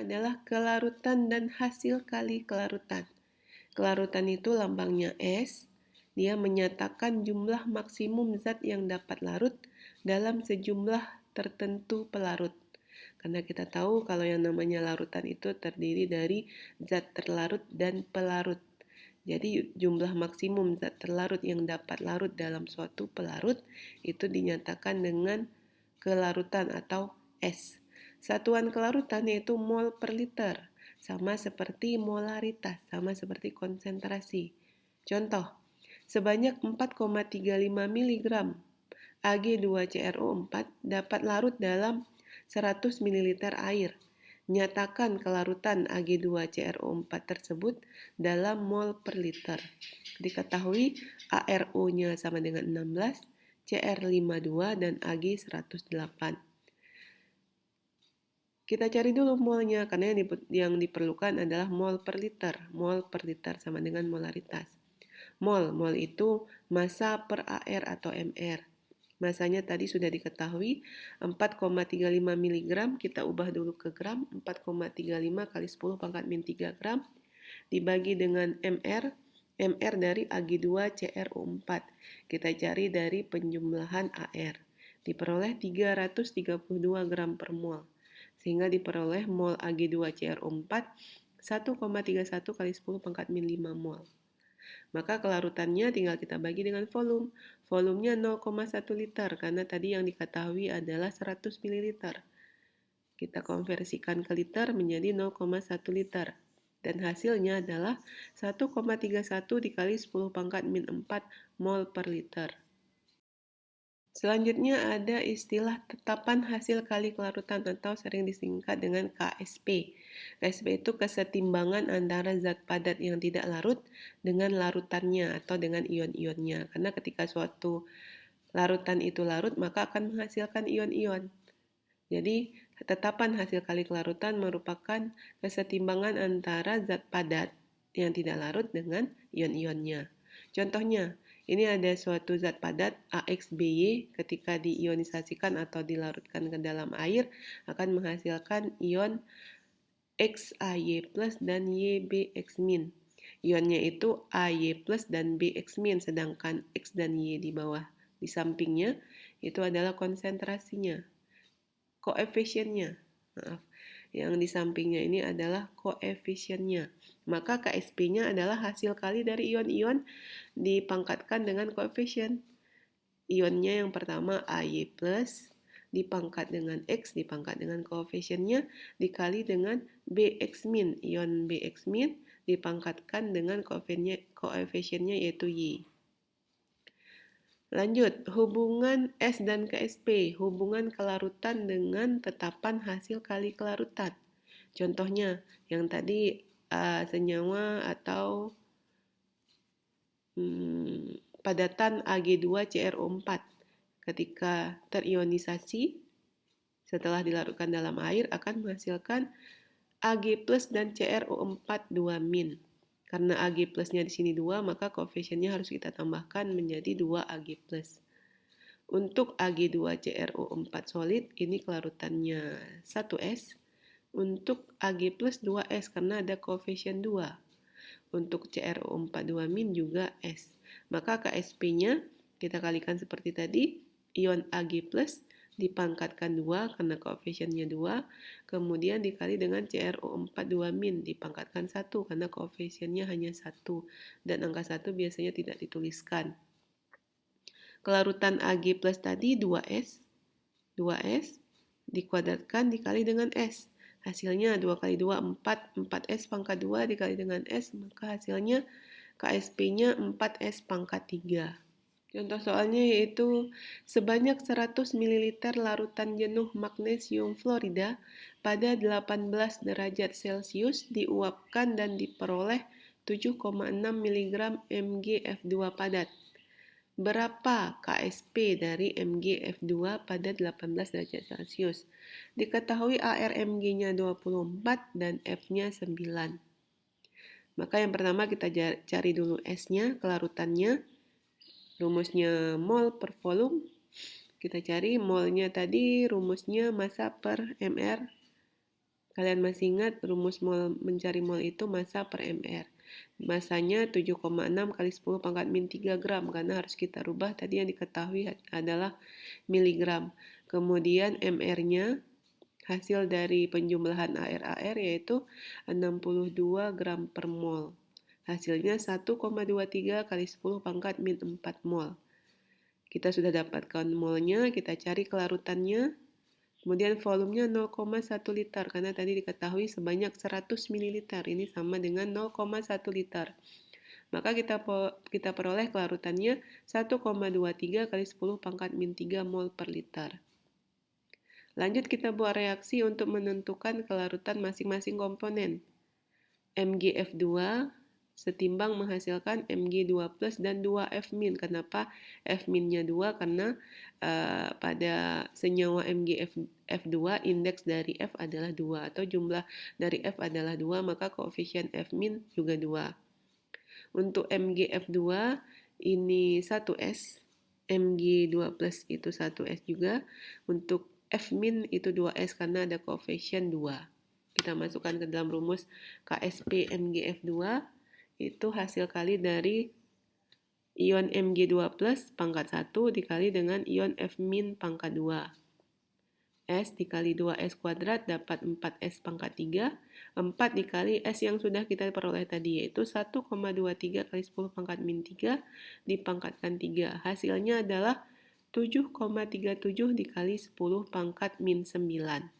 adalah kelarutan dan hasil kali kelarutan. Kelarutan itu lambangnya S. Dia menyatakan jumlah maksimum zat yang dapat larut dalam sejumlah tertentu pelarut. Karena kita tahu kalau yang namanya larutan itu terdiri dari zat terlarut dan pelarut. Jadi jumlah maksimum zat terlarut yang dapat larut dalam suatu pelarut itu dinyatakan dengan kelarutan atau S. Satuan kelarutan yaitu mol per liter, sama seperti molaritas, sama seperti konsentrasi. Contoh, sebanyak 4,35 mg Ag2CrO4 dapat larut dalam 100 ml air. Nyatakan kelarutan Ag2CrO4 tersebut dalam mol per liter. Diketahui ARO-nya sama dengan 16, CR52, dan Ag 108. Kita cari dulu molnya, karena yang diperlukan adalah mol per liter. Mol per liter sama dengan molaritas. Mol itu massa per AR atau MR. Masanya tadi sudah diketahui, 4,35 mg, kita ubah dulu ke gram, 4,35 kali 10 pangkat min 3 gram, dibagi dengan MR, MR dari Ag2CrO4. Kita cari dari penjumlahan AR. Diperoleh 332 gram per mol. Sehingga diperoleh mol Ag2CrO4 1,31 kali 10 pangkat min 5 mol. Maka kelarutannya tinggal kita bagi dengan volume. Volumenya 0,1 liter karena tadi yang diketahui adalah 100 ml. Kita konversikan ke liter menjadi 0,1 liter. Dan hasilnya adalah 1,31 dikali 10 pangkat min 4 mol per liter. Selanjutnya ada istilah tetapan hasil kali kelarutan atau sering disingkat dengan KSP. KSP itu kesetimbangan antara zat padat yang tidak larut dengan larutannya atau dengan ion-ionnya. Karena ketika suatu larutan itu larut, maka akan menghasilkan ion-ion. Jadi, tetapan hasil kali kelarutan merupakan kesetimbangan antara zat padat yang tidak larut dengan ion-ionnya. Contohnya, ini ada suatu zat padat AXBY ketika diionisasikan atau dilarutkan ke dalam air akan menghasilkan ion XAY+ dan YBX-. Ionnya itu AY+ dan BX-, sedangkan X dan Y di bawah di sampingnya itu adalah konsentrasinya. Koefisiennya. Maaf. Yang di sampingnya ini adalah koefisiennya. Maka KSP-nya adalah hasil kali dari ion-ion dipangkatkan dengan koefisien. Ionnya yang pertama AY+, dipangkat dengan X, dipangkat dengan koefisiennya, dikali dengan BX-. Ion BX- dipangkatkan dengan koefisiennya yaitu Y. Lanjut, hubungan S dan KSP, hubungan kelarutan dengan tetapan hasil kali kelarutan. Contohnya, yang tadi senyawa atau padatan Ag2CrO4 ketika terionisasi setelah dilarutkan dalam air akan menghasilkan Ag+ dan CrO4 2-. Karena Ag plusnya di sini 2, maka koefisiennya harus kita tambahkan menjadi 2 Ag+. Untuk Ag2CrO4 solid, ini kelarutannya 1S. Untuk Ag plus 2S karena ada koefisien 2. Untuk CrO4 2- juga S. Maka KSP-nya kita kalikan seperti tadi, ion Ag plus dipangkatkan 2 karena koefisiennya 2, kemudian dikali dengan CrO4 2- dipangkatkan 1 karena koefisiennya hanya 1, dan angka 1 biasanya tidak dituliskan. Kelarutan Ag plus tadi 2S, 2S dikuadratkan dikali dengan S. Hasilnya 2 kali 2, 4, 4S pangkat 2 dikali dengan S, maka hasilnya KSP-nya 4S pangkat 3. Contoh soalnya yaitu sebanyak 100 ml larutan jenuh magnesium fluorida pada 18 derajat Celcius diuapkan dan diperoleh 7,6 mg MgF2 padat. Berapa KSP dari MgF2 pada 18 derajat Celcius? Diketahui ARMG-nya 24 dan F-nya 9. Maka yang pertama kita cari dulu S-nya, kelarutannya. Rumusnya mol per volume. Kita cari molnya tadi, rumusnya massa per MR Kalian masih ingat rumus mol mencari mol itu massa per mR. Massanya 7,6 kali 10 pangkat min 3 gram, karena harus kita rubah tadi yang diketahui adalah miligram. Kemudian mR-nya hasil dari penjumlahan AR yaitu 62 gram per mol. Hasilnya 1,23 kali 10 pangkat min 4 mol. Kita sudah dapatkan molnya, kita cari kelarutannya. Kemudian volumenya 0,1 liter, karena tadi diketahui sebanyak 100 ml. Ini sama dengan 0,1 liter. Maka kita peroleh kelarutannya 1,23 kali 10 pangkat min 3 mol per liter. Lanjut kita buat reaksi untuk menentukan kelarutan masing-masing komponen. MgF2 setimbang menghasilkan Mg2 plus dan 2F min. Kenapa F minnya 2? Karena pada senyawa MgF2 indeks dari F adalah 2 atau jumlah dari F adalah 2, maka koefisien F min juga 2. Untuk MgF2 ini 1S, Mg2 plus itu 1S juga. Untuk F min itu 2S karena ada koefisien 2. Kita masukkan ke dalam rumus KSP MgF2, itu hasil kali dari ion Mg2 plus pangkat 1 dikali dengan ion F min pangkat 2. S dikali 2S kuadrat dapat 4S pangkat 3. 4 dikali S yang sudah kita peroleh tadi, yaitu 1,23 kali 10 pangkat min 3 dipangkatkan 3. Hasilnya adalah 7,37 dikali 10 pangkat min 9.